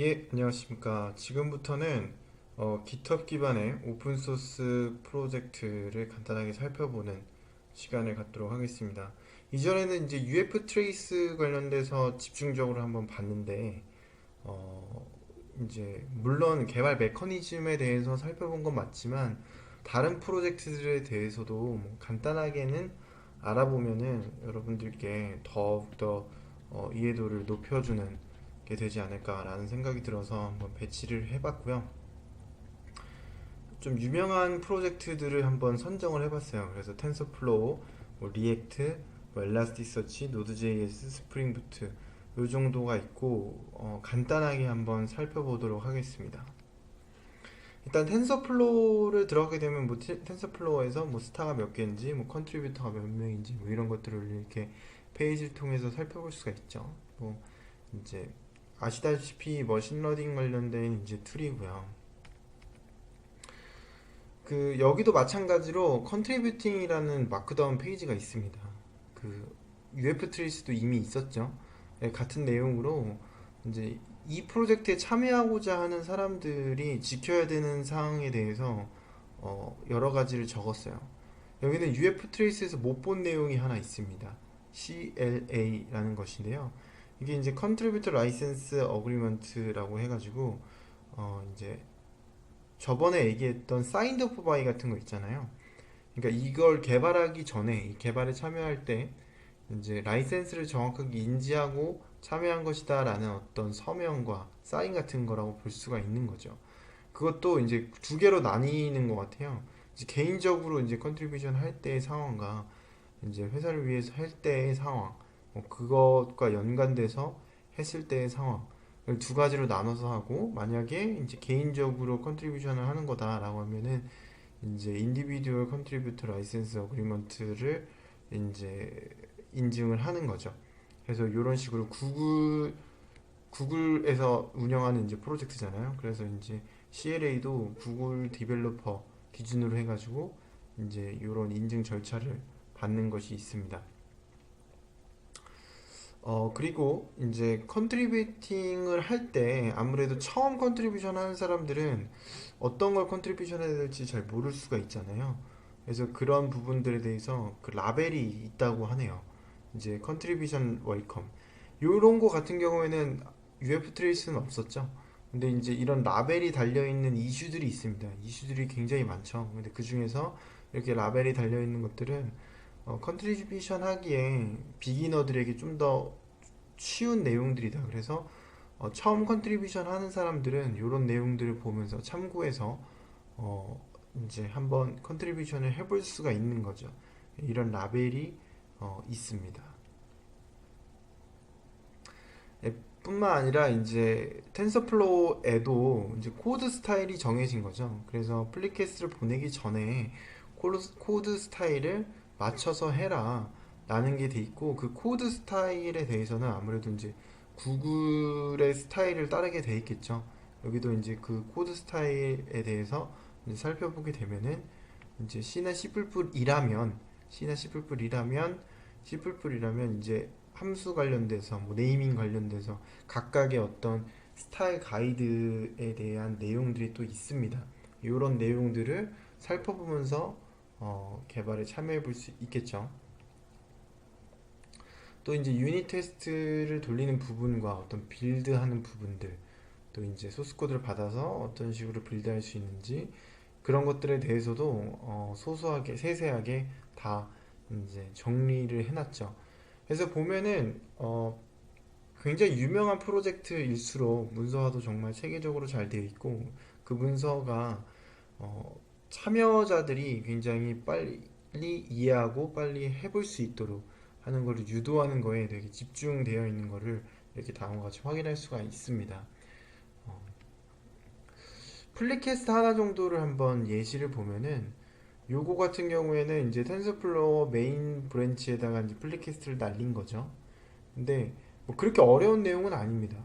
예, 안녕하십니까. 지금부터는 GitHub 기반의 오픈소스 프로젝트를 간단하게 살펴보는 시간을 갖도록 하겠습니다. 이전에는 이제 UF 트레이스 관련돼서 집중적으로 한번 봤는데, 어, 이제 물론 개발 메커니즘에 대해서 살펴본 건 맞지만, 다른 프로젝트들에 대해서도 뭐 간단하게는 알아보면은 여러분들께 더욱더 이해도를 높여주는 게 되지 않을까라는 생각이 들어서 한번 배치를 해봤고요. 좀 유명한 프로젝트들을 한번 선정을 해봤어요. 그래서 텐서플로우, 뭐 리액트, 뭐 엘라스티서치, 노드.js, 스프링 부트 요 정도가 있고 간단하게 한번 살펴보도록 하겠습니다. 일단 텐서플로우를 들어가게 되면 뭐 텐서플로우에서 뭐 스타가 몇 개인지 뭐 컨트리뷰터가 몇 명인지 뭐 이런 것들을 이렇게 페이지를 통해서 살펴볼 수가 있죠. 뭐 이제 아시다시피 머신러닝 관련된 이제 툴이고요. 그 여기도 마찬가지로 컨트리뷰팅이라는 마크다운 페이지가 있습니다. 그 UF 트레이스도 이미 있었죠. 네, 같은 내용으로 이제 이 프로젝트에 참여하고자 하는 사람들이 지켜야 되는 사항에 대해서 여러 가지를 적었어요. 여기는 UF 트레이스에서 못 본 내용이 하나 있습니다. CLA라는 것인데요. 이게 이제 Contributor License Agreement라고 해가지고 이제 저번에 얘기했던 사인드 오프 바이 같은 거 있잖아요. 그러니까 이걸 개발하기 전에 이 개발에 참여할 때 이제 라이센스를 정확하게 인지하고 참여한 것이다라는 어떤 서명과 사인 같은 거라고 볼 수가 있는 거죠. 그것도 이제 두 개로 나뉘는 것 같아요. 이제 개인적으로 이제 컨트리뷰션 할 때의 상황과 이제 회사를 위해서 할 때의 상황, 뭐 그것과 연관돼서 했을 때의 상황을 두 가지로 나눠서 하고, 만약에 이제 개인적으로 컨트리뷰션을 하는 거다라고 하면은 이제 인디비듀얼 컨트리뷰터 라이센스 어그리먼트를 이제 인증을 하는 거죠. 그래서 이런 식으로 구글에서 운영하는 이제 프로젝트잖아요. 그래서 이제 CLA도 구글 디벨로퍼 기준으로 해가지고 이제 이런 인증 절차를 받는 것이 있습니다. 그리고 이제 컨트리뷰팅을 할 때 아무래도 처음 컨트리뷰션 하는 사람들은 어떤 걸 컨트리뷰션 해야 될지 잘 모를 수가 있잖아요. 그래서 그런 부분들에 대해서 그 라벨이 있다고 하네요. 이제 컨트리뷰션 웰컴. 요런 거 같은 경우에는 UF 트레이스는 없었죠. 근데 이제 이런 라벨이 달려 있는 이슈들이 있습니다. 이슈들이 굉장히 많죠. 근데 그 중에서 이렇게 라벨이 달려 있는 것들은 컨트리뷰션 하기에 비기너들에게 좀 더 쉬운 내용들이다. 그래서 처음 컨트리뷰션 하는 사람들은 이런 내용들을 보면서 참고해서 어, 이제 한번 컨트리뷰션을 해볼 수가 있는 거죠. 이런 라벨이 있습니다. 뿐만 아니라 이제 텐서플로우에도 이제 코드 스타일이 정해진 거죠. 그래서 플리캐스를 보내기 전에 코드 스타일을 맞춰서 해라 라는 게 돼 있고, 그 코드 스타일에 대해서는 아무래도 이제 구글의 스타일을 따르게 돼 있겠죠. 여기도 이제 그 코드 스타일에 대해서 이제 살펴보게 되면은 이제 C나 C++이라면 이제 함수 관련돼서 뭐 네이밍 관련돼서 각각의 어떤 스타일 가이드에 대한 내용들이 또 있습니다. 이런 내용들을 살펴보면서 개발에 참여해 볼 수 있겠죠. 또 이제 유닛 테스트를 돌리는 부분과 어떤 빌드하는 부분들, 또 이제 소스 코드를 받아서 어떤 식으로 빌드할 수 있는지 그런 것들에 대해서도 소소하게 세세하게 다 이제 정리를 해놨죠. 그래서 보면은 굉장히 유명한 프로젝트일수록 문서화도 정말 체계적으로 잘 되어 있고, 그 문서가 어, 참여자들이 굉장히 빨리 이해하고 빨리 해볼 수 있도록 하는 것을 유도하는 거에 되게 집중되어 있는 것을 이렇게 다음과 같이 확인할 수가 있습니다. 어, 플리캐스트 하나 정도를 한번 예시를 보면은, 요거 같은 경우에는 이제 텐서플로어 메인 브랜치에다가 이제 플리캐스트를 날린 거죠. 근데 뭐 그렇게 어려운 내용은 아닙니다.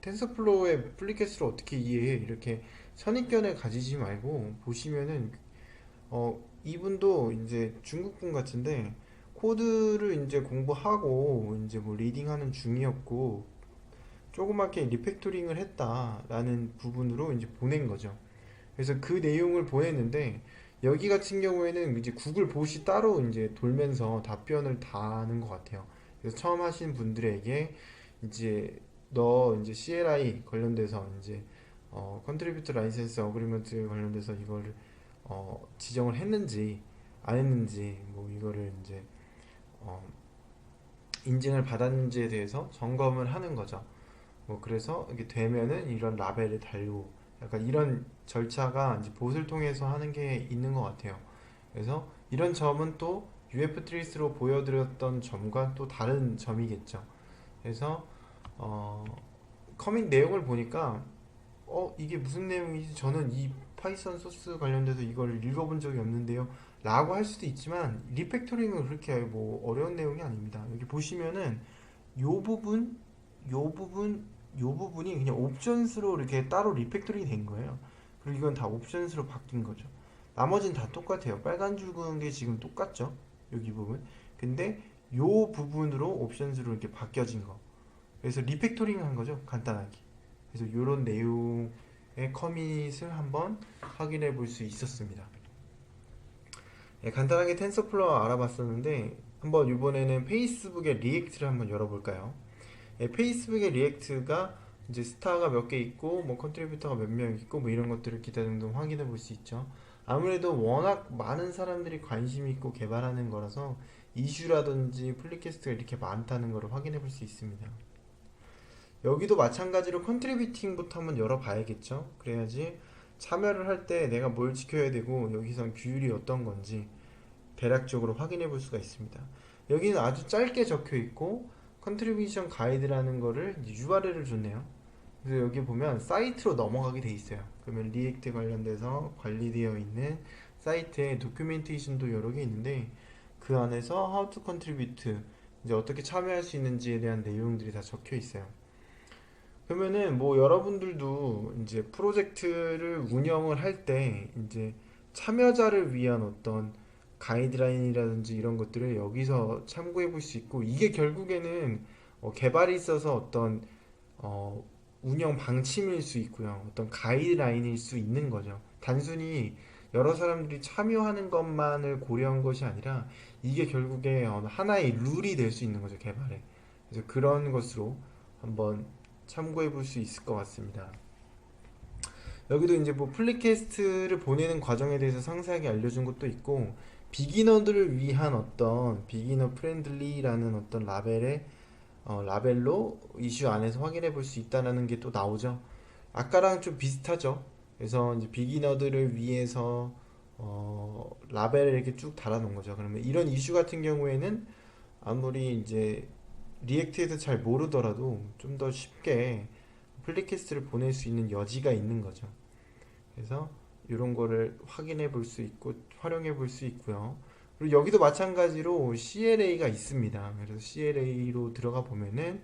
텐서플로어의 플리캐스트를 어떻게 이해해? 이렇게 선입견을 가지지 말고 보시면은 이분도 이제 중국 분 같은데 코드를 이제 공부하고 이제 뭐 리딩하는 중이었고, 조그맣게 리팩토링을 했다라는 부분으로 이제 보낸 거죠. 그래서 그 내용을 보냈는데 여기 같은 경우에는 이제 구글 봇이 따로 이제 돌면서 답변을 다 하는 것 같아요. 그래서 처음 하신 분들에게 이제 너 이제 CLI 관련돼서 이제 컨트리뷰터 라이센스 어그리먼트 관련돼서 이걸 지정을 했는지 안 했는지 뭐 이거를 이제 어, 인증을 받았는지에 대해서 점검을 하는 거죠. 뭐 그래서 이게 되면은 이런 라벨을 달고 약간 이런 절차가 이제 봇을 통해서 하는 게 있는 것 같아요. 그래서 이런 점은 또 UF 트리스로 보여드렸던 점과 또 다른 점이겠죠. 그래서 어, 커밋 내용을 보니까 이게 무슨 내용이지? 저는 이 파이썬 소스 관련돼서 이걸 읽어본 적이 없는데요. 라고 할 수도 있지만 리팩토링은 그렇게 뭐 어려운 내용이 아닙니다. 여기 보시면은 요 부분, 요 부분, 요 부분이 그냥 옵션스로 이렇게 따로 리팩토링이 된 거예요. 그리고 이건 다 옵션스로 바뀐 거죠. 나머지는 다 똑같아요. 빨간 줄 그은 게 지금 똑같죠. 여기 부분. 근데 요 부분으로 옵션스로 이렇게 바뀌어진 거. 그래서 리팩토링 한 거죠. 간단하게. 그래서 이런 내용의 커밋을 한번 확인해 볼 수 있었습니다. 예, 간단하게 텐서플로우 알아봤었는데 한번 이번에는 페이스북의 리액트를 한번 열어볼까요? 예, 페이스북의 리액트가 이제 스타가 몇 개 있고 뭐 컨트리뷰터가 몇 명 있고 뭐 이런 것들을 기타 등등 확인해 볼 수 있죠. 아무래도 워낙 많은 사람들이 관심 있고 개발하는 거라서 이슈라든지 플리캐스트가 이렇게 많다는 것을 확인해 볼 수 있습니다. 여기도 마찬가지로 컨트리뷰팅부터 한번 열어봐야겠죠. 그래야지 참여를 할 때 내가 뭘 지켜야 되고 여기선 규율이 어떤 건지 대략적으로 확인해 볼 수가 있습니다. 여기는 아주 짧게 적혀 있고 컨트리뷰션 가이드라는 거를 URL을 줬네요. 그래서 여기 보면 사이트로 넘어가게 돼 있어요. 그러면 리액트 관련돼서 관리되어 있는 사이트에 도큐멘테이션도 여러 개 있는데 그 안에서 How to Contribute 이제 어떻게 참여할 수 있는지에 대한 내용들이 다 적혀 있어요. 그러면은 뭐 여러분들도 이제 프로젝트를 운영을 할 때 이제 참여자를 위한 어떤 가이드라인이라든지 이런 것들을 여기서 참고해 볼 수 있고 이게 결국에는 개발에 있어서 어떤 어, 운영 방침일 수 있고요. 어떤 가이드라인일 수 있는 거죠. 단순히 여러 사람들이 참여하는 것만을 고려한 것이 아니라 이게 결국에 하나의 룰이 될 수 있는 거죠, 개발에. 그래서 그런 것으로 한번 참고해 볼 수 있을 것 같습니다. 여기도 이제 뭐 플리캐스트를 보내는 과정에 대해서 상세하게 알려준 것도 있고 비기너들을 위한 어떤 비기너 프렌들리라는 어떤 라벨로 이슈 안에서 확인해 볼 수 있다는 게 또 나오죠. 아까랑 좀 비슷하죠. 그래서 이제 비기너들을 위해서 라벨을 이렇게 쭉 달아놓은 거죠. 그러면 이런 이슈 같은 경우에는 아무리 이제 리액트에서 잘 모르더라도 좀 더 쉽게 플리캐스트를 보낼 수 있는 여지가 있는 거죠. 그래서 이런 거를 확인해 볼 수 있고 활용해 볼 수 있고요. 그리고 여기도 마찬가지로 CLA가 있습니다. 그래서 CLA로 들어가 보면은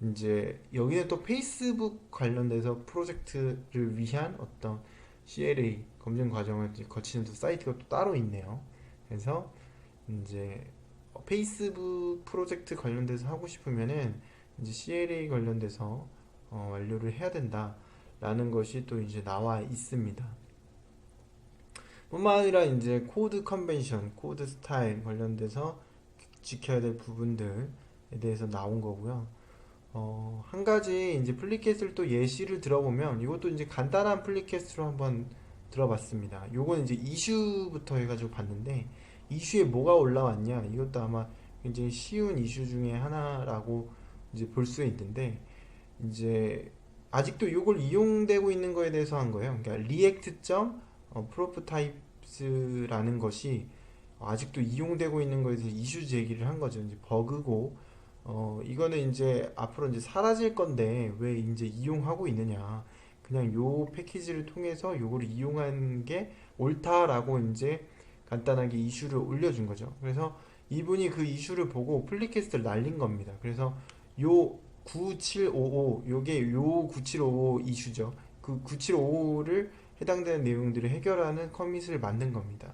이제 여기는 또 페이스북 관련돼서 프로젝트를 위한 어떤 CLA 검증 과정을 거치는 사이트가 또 따로 있네요. 그래서 이제 페이스북 프로젝트 관련돼서 하고 싶으면은 이제 CLA 관련돼서 완료를 해야 된다라는 것이 또 이제 나와 있습니다. 뿐만 아니라 이제 코드 컨벤션, 코드 스타일 관련돼서 지켜야 될 부분들에 대해서 나온 거고요. 한 가지 이제 플리캐스트를 또 예시를 들어보면 이것도 이제 간단한 플리캐스트로 한번 들어봤습니다. 요건 이제 이슈부터 해가지고 봤는데 이슈에 뭐가 올라왔냐 이것도 아마 굉장히 쉬운 이슈 중에 하나라고 이제 볼 수 있는데 이제 아직도 이걸 이용되고 있는 거에 대해서 한 거예요. 그러니까 react.prototypes라는 것이 아직도 이용되고 있는 거에 대해서 이슈 제기를 한 거죠. 이제 버그고 이거는 이제 앞으로 이제 사라질 건데 왜 이제 이용하고 있느냐. 그냥 요 패키지를 통해서 요거를 이용한 게 옳다라고 이제 간단하게 이슈를 올려준 거죠. 그래서 이분이 그 이슈를 보고 플리캐스트를 날린 겁니다. 그래서 요 9755 요게 요 9755 이슈죠. 그 9755를 해당되는 내용들을 해결하는 커밋을 만든 겁니다.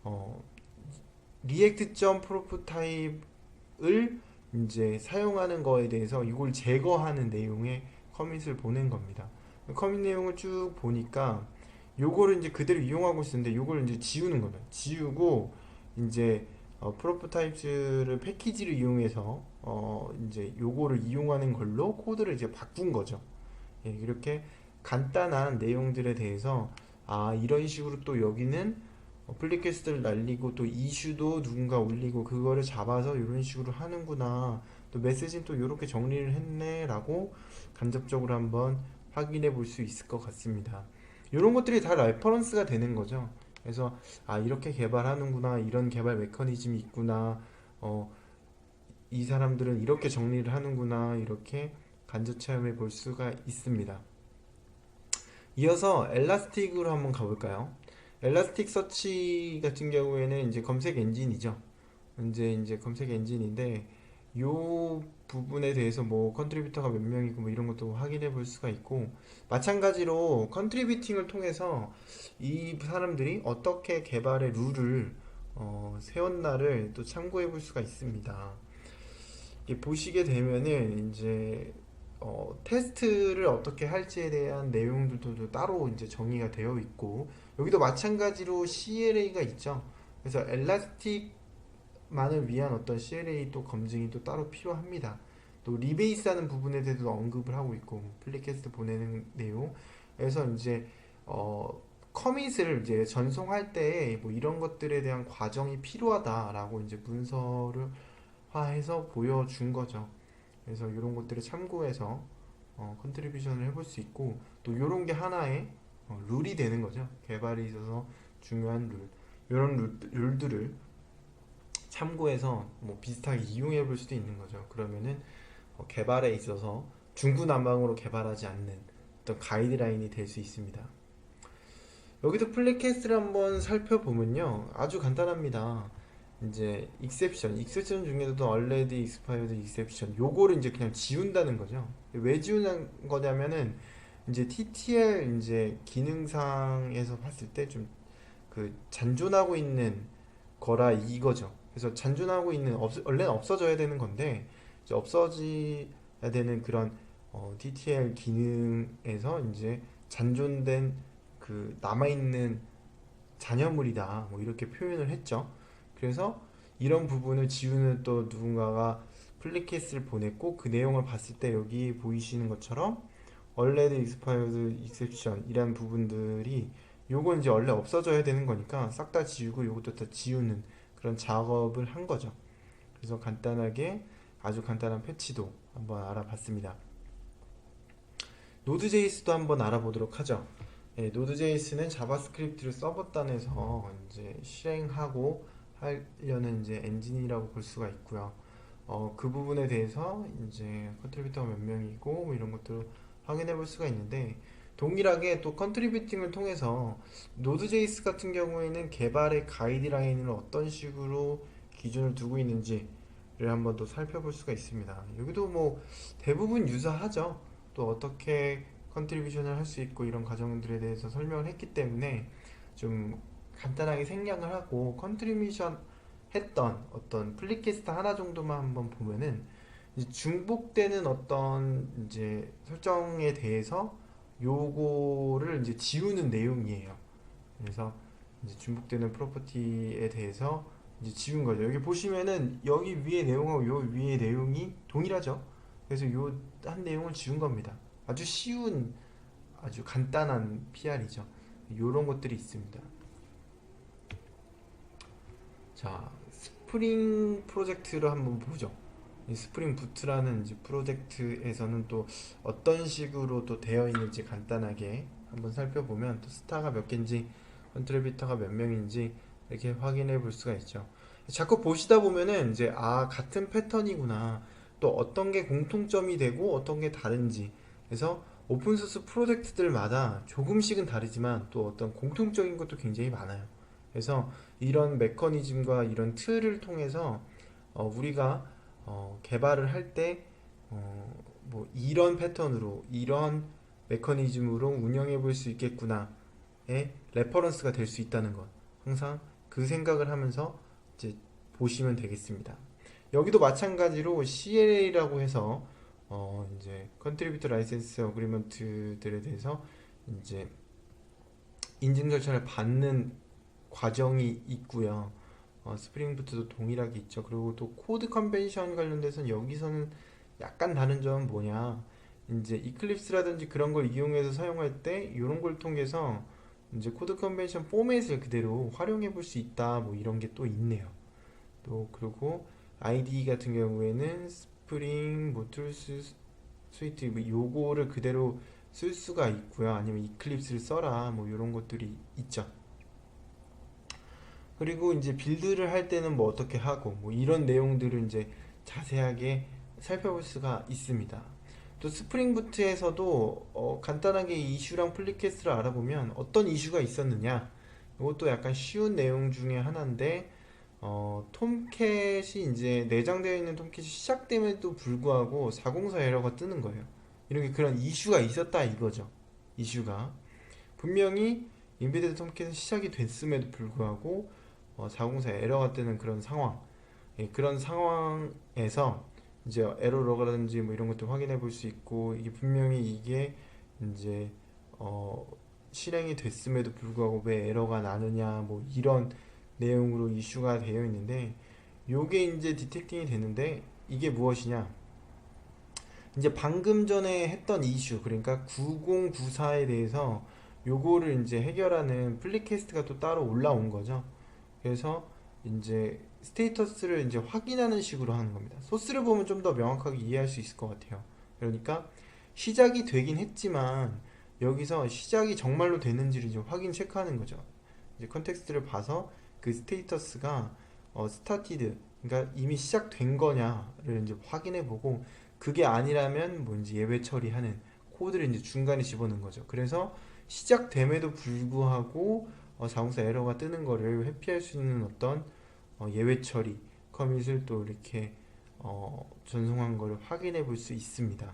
어, react.prototype을 이제 사용하는 거에 대해서 이걸 제거하는 내용의 커밋을 보낸 겁니다. 커밋 내용을 쭉 보니까 요거를 이제 그대로 이용하고 있었는데 요걸 이제 지우는 거예요. 지우고 이제 프로토타입스를 패키지를 이용해서 이제 요거를 이용하는 걸로 코드를 이제 바꾼 거죠. 예, 이렇게 간단한 내용들에 대해서 아 이런 식으로 또 여기는 플리캐스트를 날리고 또 이슈도 누군가 올리고 그거를 잡아서 이런 식으로 하는구나, 또 메시지는 또 이렇게 정리를 했네 라고 간접적으로 한번 확인해 볼 수 있을 것 같습니다. 이런 것들이 다 레퍼런스가 되는 거죠. 그래서 아 이렇게 개발하는구나, 이런 개발 메커니즘이 있구나, 어, 이 사람들은 이렇게 정리를 하는구나, 이렇게 간접 체험해 볼 수가 있습니다. 이어서 엘라스틱으로 한번 가볼까요? 엘라스틱 서치 같은 경우에는 이제 검색 엔진이죠. 이제 검색 엔진인데 요 부분에 대해서 뭐 컨트리뷰터가 몇 명이고 뭐 이런 것도 확인해 볼 수가 있고, 마찬가지로 컨트리뷰팅을 통해서 이 사람들이 어떻게 개발의 룰을 세웠나를 또 참고해 볼 수가 있습니다. 이게 보시게 되면은 이제 테스트를 어떻게 할지에 대한 내용들도 따로 이제 정의가 되어 있고, 여기도 마찬가지로 CLA가 있죠. 그래서 엘라스틱만을 위한 어떤 CLA 또 검증이 또 따로 필요합니다. 또 리베이스 하는 부분에 대해서도 언급을 하고 있고, 플리캐스트 보내는 내용. 그래서 이제 커밋을 이제 전송할 때 뭐 이런 것들에 대한 과정이 필요하다라고 이제 문서를 화해서 보여준 거죠. 그래서 이런 것들을 참고해서 컨트리뷰션을 해볼 수 있고, 또 이런 게 하나의 룰이 되는 거죠. 개발에 있어서 중요한 룰, 이런 룰들을 참고해서 뭐 비슷하게 이용해 볼 수도 있는 거죠. 그러면은 개발에 있어서 중구난방으로 개발하지 않는 어떤 가이드라인이 될 수 있습니다. 여기도 플랫캐스트를 한번 살펴보면요, 아주 간단합니다. 이제 익셉션 중에서도 already expired exception, 요거를 이제 그냥 지운다는 거죠. 왜 지우는 거냐면은 이제 TTL 이제 기능상에서 봤을 때 좀 그 잔존하고 있는 거라 이거죠. 그래서 잔존하고 있는 원래는 없어져야 되는 건데 이제 없어져야 되는 그런 TTL 기능에서 이제 잔존된 그 남아있는 잔여물이다 뭐 이렇게 표현을 했죠. 그래서 이런 부분을 지우는 또 누군가가 플리캐스를 보냈고, 그 내용을 봤을 때 여기 보이시는 것처럼 already expired exception 이란 부분들이 요건 이제 원래 없어져야 되는 거니까 싹 다 지우고 요것도 다 지우는 그런 작업을 한 거죠. 그래서 간단하게 아주 간단한 패치도 한번 알아봤습니다. 노드.js도 한번 알아보도록 하죠. 예, 노드.js는 자바스크립트를 서버단에서 이제 실행하고 하려는 이제 엔진이라고 볼 수가 있고요. 그 부분에 대해서 이제 컨트리뷰터가 몇 명이고 뭐 이런 것들을 확인해 볼 수가 있는데, 동일하게 또 컨트리뷰팅을 통해서 노드.js 같은 경우에는 개발의 가이드라인을 어떤 식으로 기준을 두고 있는지를 한번 또 살펴볼 수가 있습니다. 여기도 뭐 대부분 유사하죠. 또 어떻게 컨트리뷰션을 할 수 있고 이런 과정들에 대해서 설명을 했기 때문에 좀 간단하게 생략을 하고 컨트리뷰션 했던 어떤 플리캐스트 하나 정도만 한번 보면은 이제 중복되는 어떤 이제 설정에 대해서 요거를 이제 지우는 내용이에요. 그래서 이제 중복되는 프로퍼티에 대해서 이제 지운 거죠. 여기 보시면은 여기 위에 내용하고 요 위에 내용이 동일하죠. 그래서 요 한 내용을 지운 겁니다. 아주 쉬운 아주 간단한 PR이죠. 요런 것들이 있습니다. 자, 스프링 프로젝트를 한번 보죠. 이 스프링 부트라는 이제 프로젝트에서는 또 어떤 식으로 또 되어 있는지 간단하게 한번 살펴보면, 또 스타가 몇 개인지 컨트리뷰터가 몇 명인지 이렇게 확인해 볼 수가 있죠. 자꾸 보시다 보면은 이제 아 같은 패턴이구나, 또 어떤 게 공통점이 되고 어떤 게 다른지, 그래서 오픈소스 프로젝트들마다 조금씩은 다르지만 또 어떤 공통적인 것도 굉장히 많아요. 그래서 이런 메커니즘과 이런 틀을 통해서 우리가 개발을 할 때 뭐 이런 패턴으로 이런 메커니즘으로 운영해 볼 수 있겠구나의 레퍼런스가 될 수 있다는 것, 항상 그 생각을 하면서 이제 보시면 되겠습니다. 여기도 마찬가지로 CLA라고 해서 이제 컨트리뷰터 라이센스 어그리먼트들에 대해서 이제 인증 절차를 받는 과정이 있고요. 스프링 부트도 동일하게 있죠. 그리고 또 코드 컨벤션 관련돼서는 여기서는 약간 다른 점은 뭐냐? 이제 이클립스라든지 그런 걸 이용해서 사용할 때 이런 걸 통해서 이제 코드 컨벤션 포맷을 그대로 활용해 볼 수 있다. 뭐 이런 게 또 있네요. 또 그리고 IDE 같은 경우에는 스프링 뭐 툴스 스위트 뭐 요거를 그대로 쓸 수가 있고요. 아니면 이클립스를 써라. 뭐 이런 것들이 있죠. 그리고 이제 빌드를 할 때는 뭐 어떻게 하고 뭐 이런 내용들을 이제 자세하게 살펴볼 수가 있습니다. 또 스프링 부트에서도 간단하게 이슈랑 플리캐스를 알아보면 어떤 이슈가 있었느냐, 이것도 약간 쉬운 내용 중에 하나인데 톰캣이 이제 내장되어 있는 톰캣이 시작됨에도 불구하고 404 에러가 뜨는 거예요. 이렇게 그런 이슈가 있었다 이거죠. 이슈가 분명히 인베디드 톰캣은 시작이 됐음에도 불구하고 404 에러가 뜨는 그런 상황. 예, 그런 상황에서 이제 에러 로그라든지 뭐 이런 것들 확인해 볼 수 있고, 이게 분명히 이게 이제 어, 실행이 됐음에도 불구하고 왜 에러가 나느냐 뭐 이런 내용으로 이슈가 되어 있는데, 요게 이제 디텍팅이 되는데, 이게 무엇이냐, 이제 방금 전에 했던 이슈, 그러니까 9094에 대해서 요거를 이제 해결하는 플리캐스트가 또 따로 올라온 거죠. 그래서 이제 스테이터스를 이제 확인하는 식으로 하는 겁니다. 소스를 보면 좀 더 명확하게 이해할 수 있을 것 같아요. 그러니까 시작이 되긴 했지만 여기서 시작이 정말로 되는지를 이제 확인 체크하는 거죠. 이제 컨텍스트를 봐서 그 스테이터스가 스타티드, 그러니까 이미 시작된 거냐를 이제 확인해 보고, 그게 아니라면 뭐 이제 예외 처리하는 코드를 이제 중간에 집어넣은 거죠. 그래서 시작됨에도 불구하고 자동차 에러가 뜨는 거를 회피할 수 있는 어떤 예외 처리 커밋을 또 이렇게 전송한 거를 확인해 볼 수 있습니다.